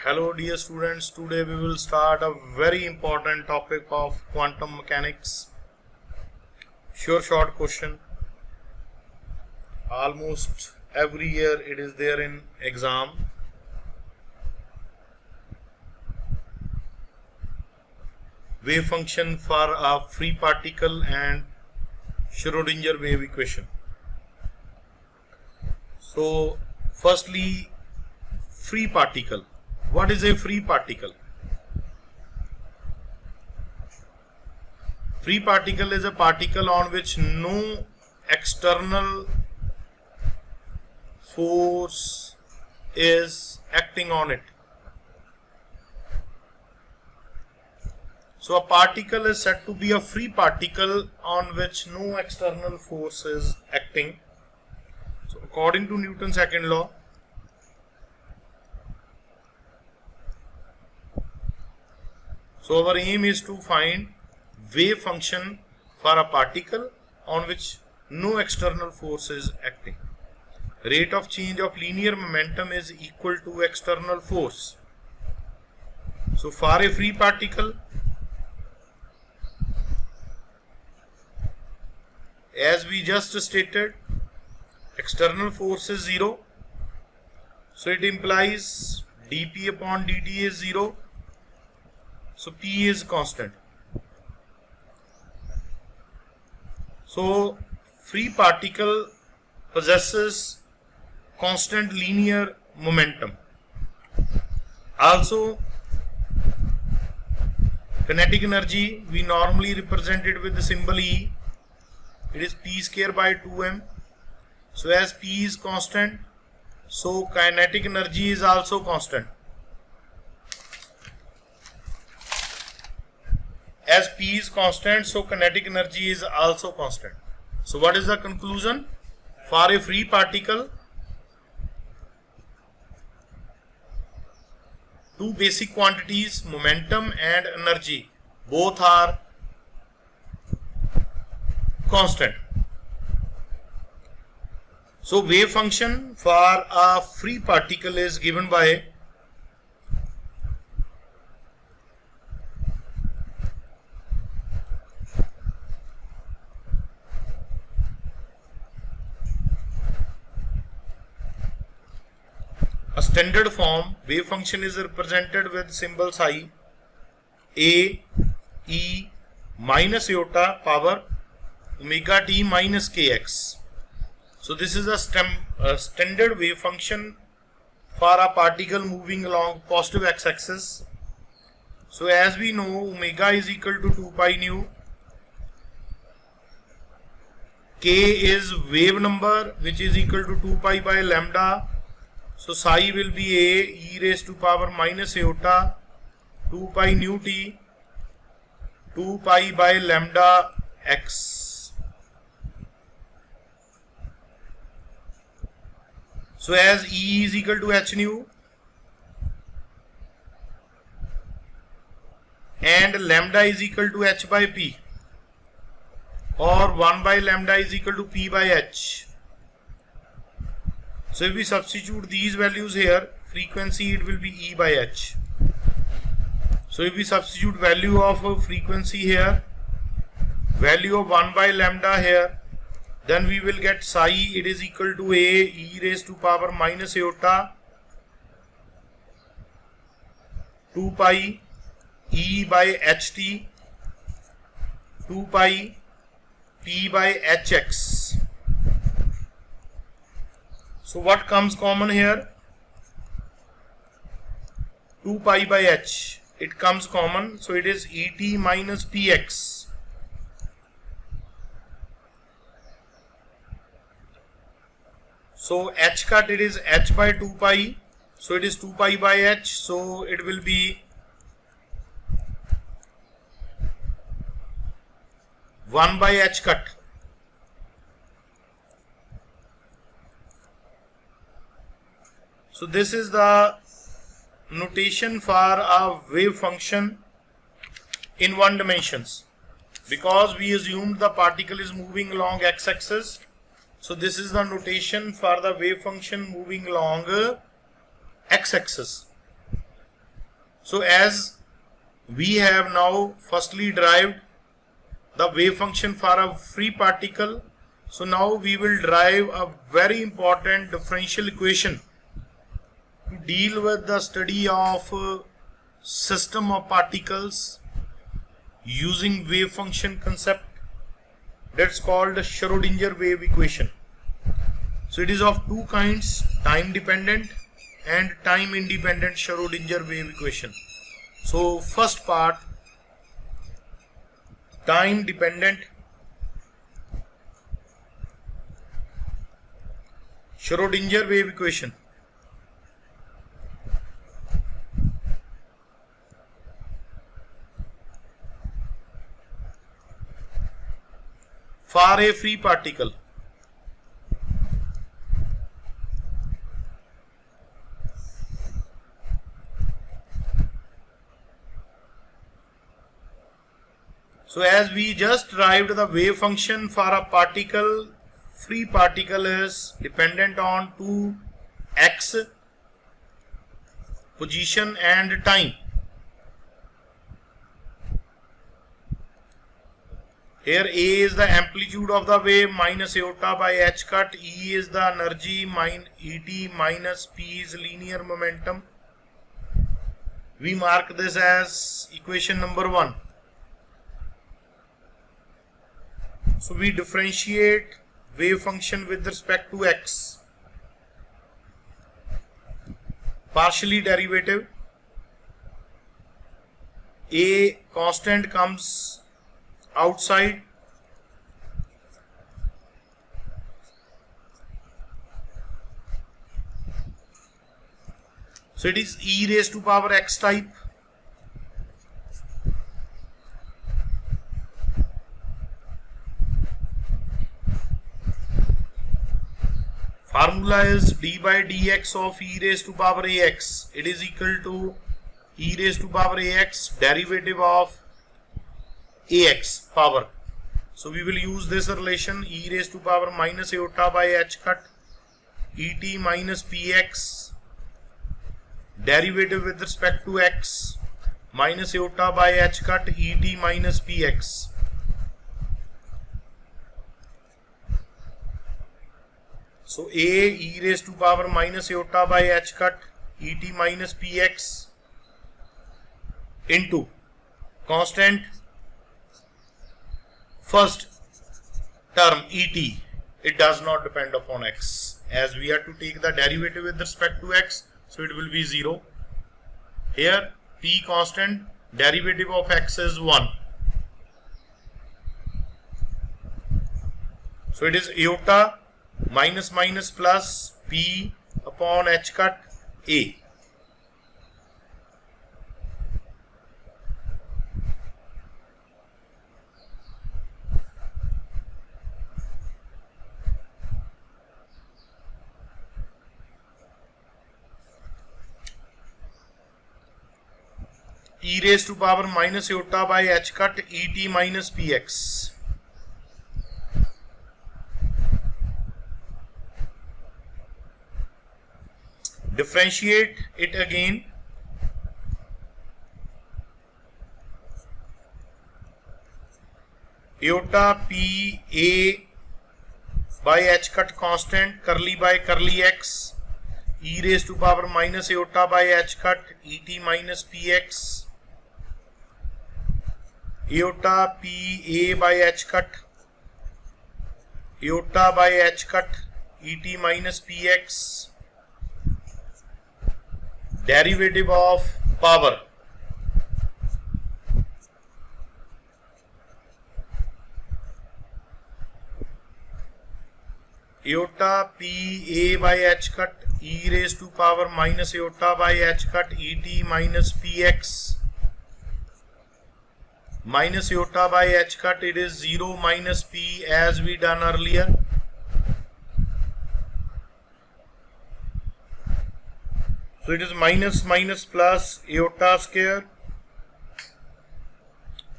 Hello dear students, today we will start a very important topic of quantum mechanics. Sure short question. Almost every year it is there in exam. Wave function for a free particle and Schrodinger wave equation. So firstly, free particle. What is a free particle? Free particle is a particle on which no external force is acting on it. So a particle is said to be a free particle on which no external force is acting. So according to Newton's second law, so our aim is to find wave function for a particle on which no external force is acting. Rate of change of linear momentum is equal to external force. So for a free particle, as we just stated, external force is 0. So it implies dp upon dt is 0. So P is constant. So free particle possesses constant linear momentum. Also, kinetic energy we normally represent it with the symbol E. It is P square by 2m. So as P is constant, so kinetic energy is also constant. As P is constant, so kinetic energy is also constant. So what is the conclusion? For a free particle, two basic quantities, momentum and energy, both are constant. So wave function for a free particle is given by a standard form. Wave function is represented with symbol psi, a e minus iota power omega t minus kx. So this is a standard wave function for a particle moving along positive x-axis. So as we know, omega is equal to 2 pi nu. K is wave number, which is equal to 2 pi by lambda. So psi will be a e raised to power minus iota 2 pi nu t 2 pi by lambda x. So as E is equal to h nu and lambda is equal to h by p, or 1 by lambda is equal to p by h. So if we substitute these values here, frequency it will be E by h. So if we substitute value of frequency here, value of 1 by lambda here, then we will get psi, it is equal to a e raised to power minus iota 2 pi e by ht 2 pi p by hx. So what comes common here? 2 pi by h, it comes common, so it is et minus px. So h cut, it is h by 2 pi, so it is 2 pi by h, so it will be 1 by h cut. So this is the notation for a wave function in one dimensions. Because we assumed the particle is moving along x-axis, So this is the notation for the wave function moving along x-axis. So as we have now firstly derived the wave function for a free particle, so now we will derive a very important differential equation to deal with the study of system of particles using wave function concept. That's called the Schrodinger wave equation. So it is of two kinds, time dependent and time independent Schrodinger wave equation. So first part, time dependent Schrodinger wave equation. For a free particle. So as we just derived the wave function for a particle, free particle is dependent on two x, position and time. Here A is the amplitude of the wave minus iota by h cut, E is the energy, Et minus P is linear momentum. We mark this as equation number 1. So we differentiate wave function with respect to x. Partially derivative. A constant comes outside. So it is e raised to power x type. Formula is d by dx of e raised to power ax. It is equal to e raised to power ax derivative of ax power. So we will use this relation, e raised to power minus iota by h cut et minus px derivative with respect to x minus iota by h cut et minus px. So a e raised to power minus iota by h cut et minus px into constant first term et, it does not depend upon x, as we have to take the derivative with respect to x, so it will be 0. Here t constant, derivative of x is 1. So it is iota minus minus plus p upon h cut a. E raised to power minus iota by h cut et minus px. Differentiate it again. Iota p a by h cut constant, curly by curly x, e raised to power minus iota by h cut et minus px. Iota p a by h cut iota by h cut et minus px derivative of power. Iota p a by h cut e raised to power minus iota by h cut et minus px minus iota by h cut, it is 0 minus p as we done earlier. So it is minus minus plus iota square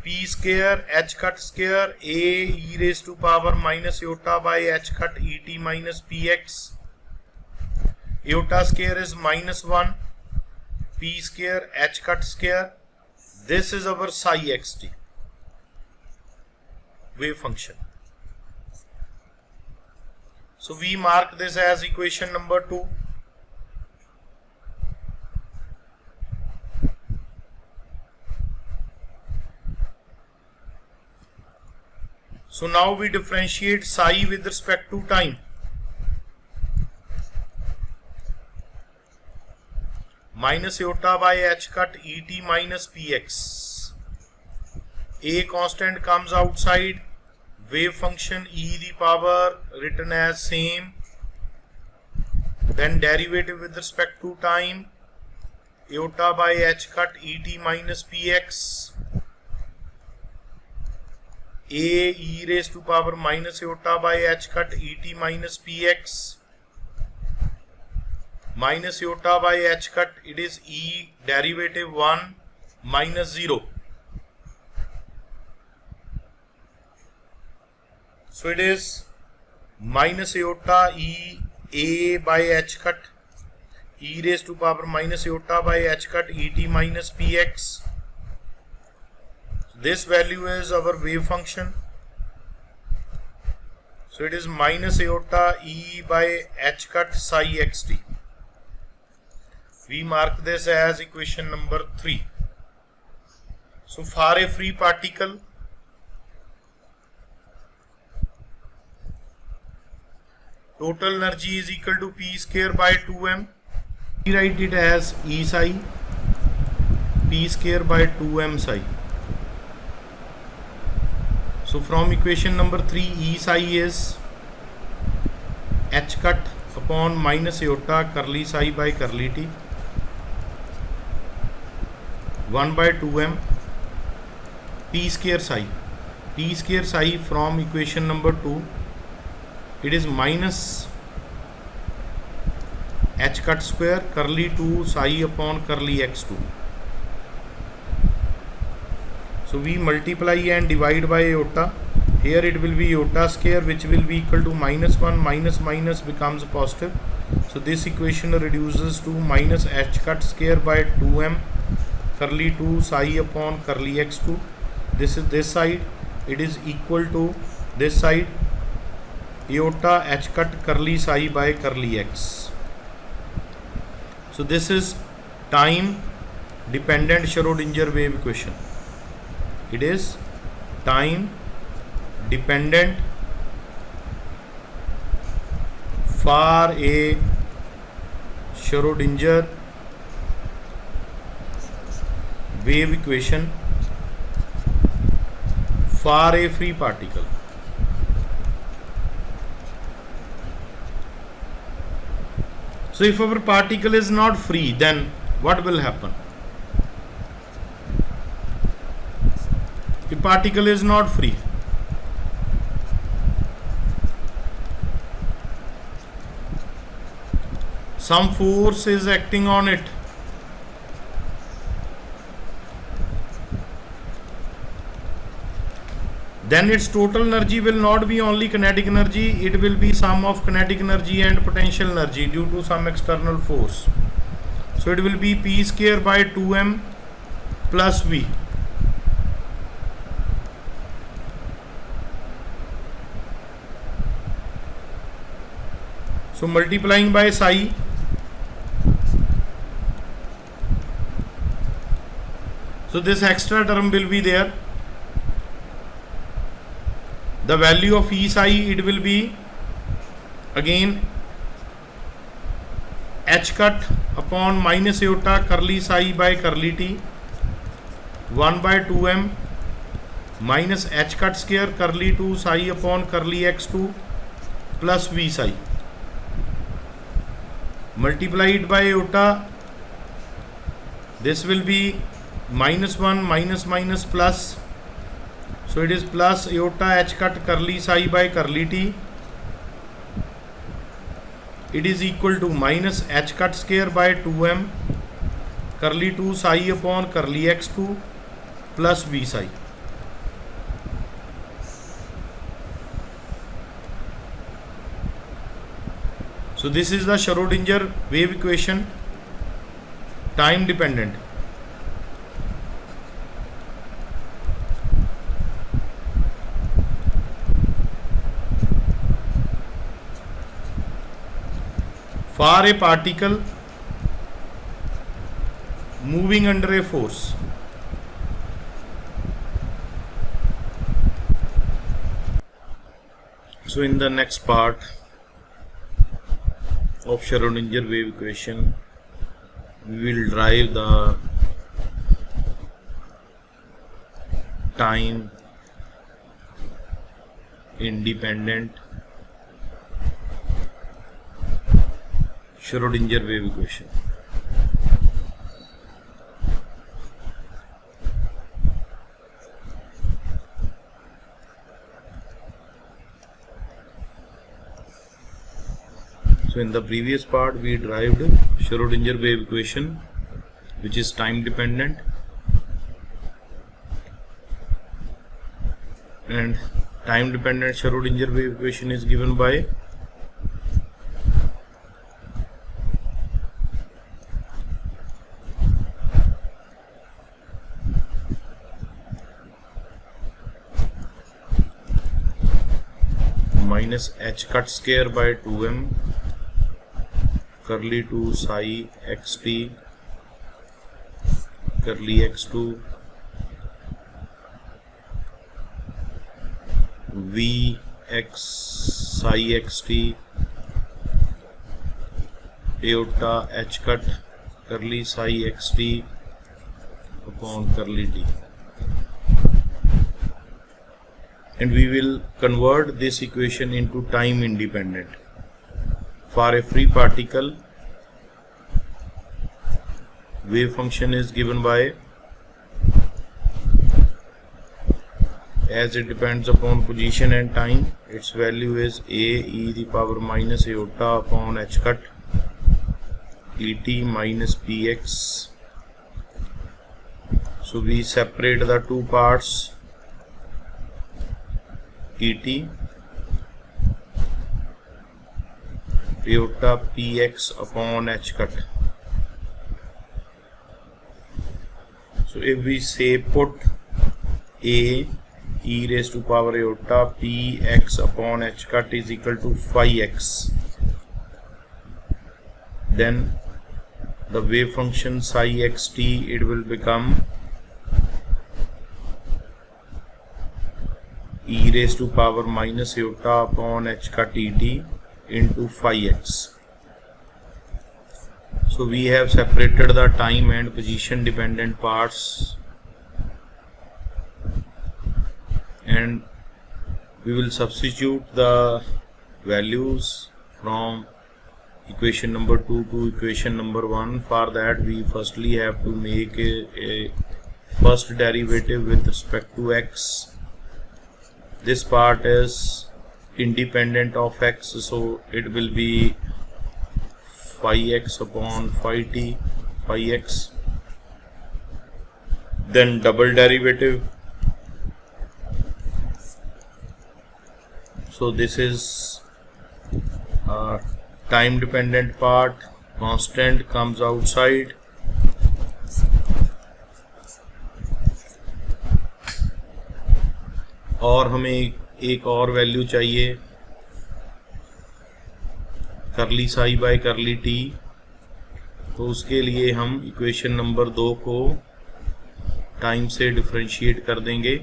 p square h cut square a e raised to power minus iota by h cut et minus px. Iota square is minus 1, p p square h cut square. This is our psi xt wave function. So we mark this as equation number 2. So now we differentiate psi with respect to time. Minus iota by h cut et minus px. A constant comes outside. Wave function e the power written as same. Then derivative with respect to time. Iota by h cut et minus px. A e raised to power minus iota by h cut et minus px. Minus iota by h cut, it is e derivative 1 minus 0. So it is minus iota e a by h cut e raised to power minus iota by h cut et minus px. This value is our wave function. So it is minus iota e by h cut psi xt. We mark this as equation number 3. So for a free particle, total energy is equal to p square by 2m. We write it as E psi p square by 2m psi. So from equation number 3, E psi is h cut upon minus iota curly psi by curly t 1 by 2m p square psi. P square psi from equation number 2, it is minus h cut square curly 2 psi upon curly x2. So we multiply and divide by iota. Here it will be iota square, which will be equal to minus 1 minus minus becomes positive. So this equation reduces to minus h cut square by 2m curly 2 psi upon curly x2. This is this side. It is equal to this side iota h cut curly psi by curly x. So this is time dependent Schrodinger wave equation. It is time dependent for a Schrodinger wave equation for a free particle. So if our particle is not free, then what will happen? The particle is not free. Some force is acting on it. Then its total energy will not be only kinetic energy, it will be sum of kinetic energy and potential energy due to some external force. So it will be p square by 2m plus v. So multiplying by psi, so this extra term will be there. The value of E psi, it will be again h cut upon minus iota curly psi by curly t 1 by 2m minus h cut square curly 2 psi upon curly x2 plus v psi multiplied by iota. This will be minus 1 minus minus plus. So it is plus iota h cut curly psi by curly t. It is equal to minus h cut square by 2m curly 2 psi upon curly x2 plus v psi. So this is the Schrodinger wave equation time dependent, for a particle moving under a force. So in the next part of Schrödinger wave equation, we will derive the time independent Schrödinger wave equation. So in the previous part we derived Schrödinger wave equation, which is time dependent, and time dependent Schrödinger wave equation is given by minus h cut square by 2m curly 2 psi xt curly x2 v x psi xt iota h cut curly psi xt upon curly t. And we will convert this equation into time independent. For a free particle, wave function is given by, as it depends upon position and time, its value is a e the power minus iota upon h cut et minus px. So we separate the two parts, et iota px upon h cut. So if we say put a e raised to power iota px upon h cut is equal to phi x, then the wave function psi xt, it will become e raised to power minus iota upon h cut et into phi x. So we have separated the time and position dependent parts, and we will substitute the values from equation number 2 to equation number 1. For that we firstly have to make a first derivative with respect to x. This part is independent of x, so it will be phi x upon phi t, phi x. Then double derivative. So this is time dependent part, constant comes outside. और हमें एक और value चाहिए करली Sai bye करली T, तो उसके लिए हम इक्वेशन नंबर 2 को टाइम से डिफरेंशिएट कर देंगे.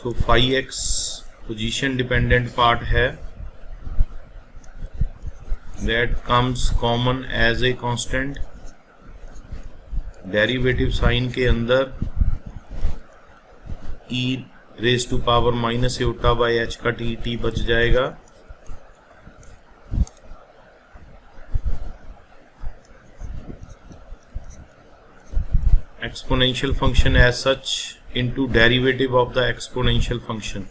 So phi x position dependent part है, that comes common as a constant. Derivative sine के अंदर e raise to power minus iota by h का टी बच जाएगा. Exponential function as such into derivative of the exponential function.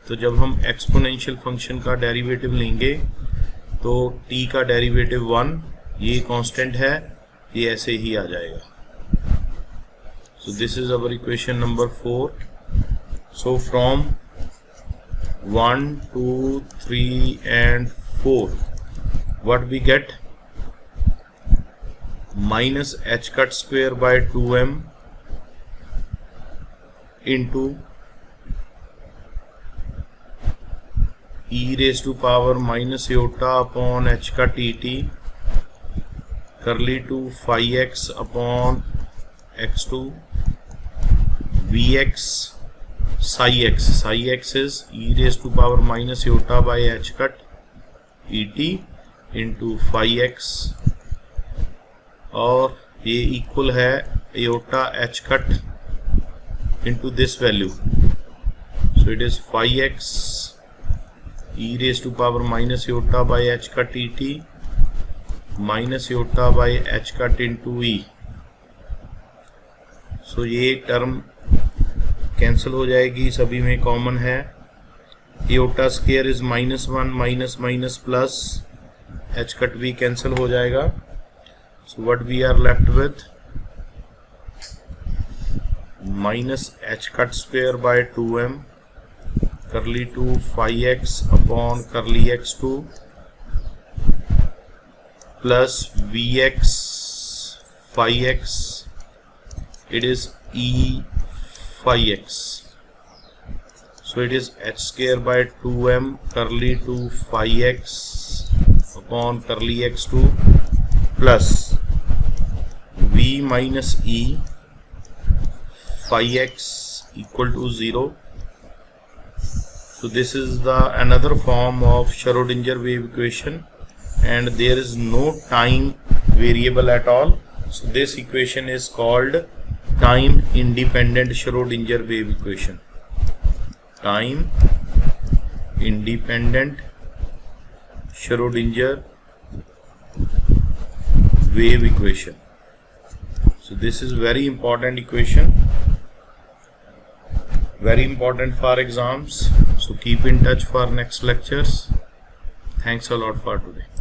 तो जब हम exponential function का डेरिवेटिव लेंगे तो t का डेरिवेटिव 1, ये कांस्टेंट है, ये ऐसे ही आ जाएगा. So this is our equation number 4. So from 1, 2, 3 and 4, what we get? Minus h cut square by 2m into e raised to power minus iota upon h cut et curly to phi x upon x2 vx psi x. Psi x is e raised to power minus iota by h cut et into phi x, और ये equal है iota h cut into this value. So it is phi x e raised to power minus iota by h cut et minus iota by h cut into e. So ये term cancel हो जाएगी, सभी में common है. iota square is -1 minus minus plus, h cut भी cancel हो जाएगा. So what we are left with? Minus h cut square by 2m curly to phi x upon curly x2 plus vx phi x, it is e phi x. So it is h square by 2m curly to phi x upon curly x2 plus v minus e phi x equal to 0. So this is the another form of Schrodinger wave equation, and there is no time variable at all. So this equation is called time independent Schrodinger wave equation. Time independent Schrodinger wave equation. So this is very important equation, very important for exams. So keep in touch for next lectures. Thanks a lot for today.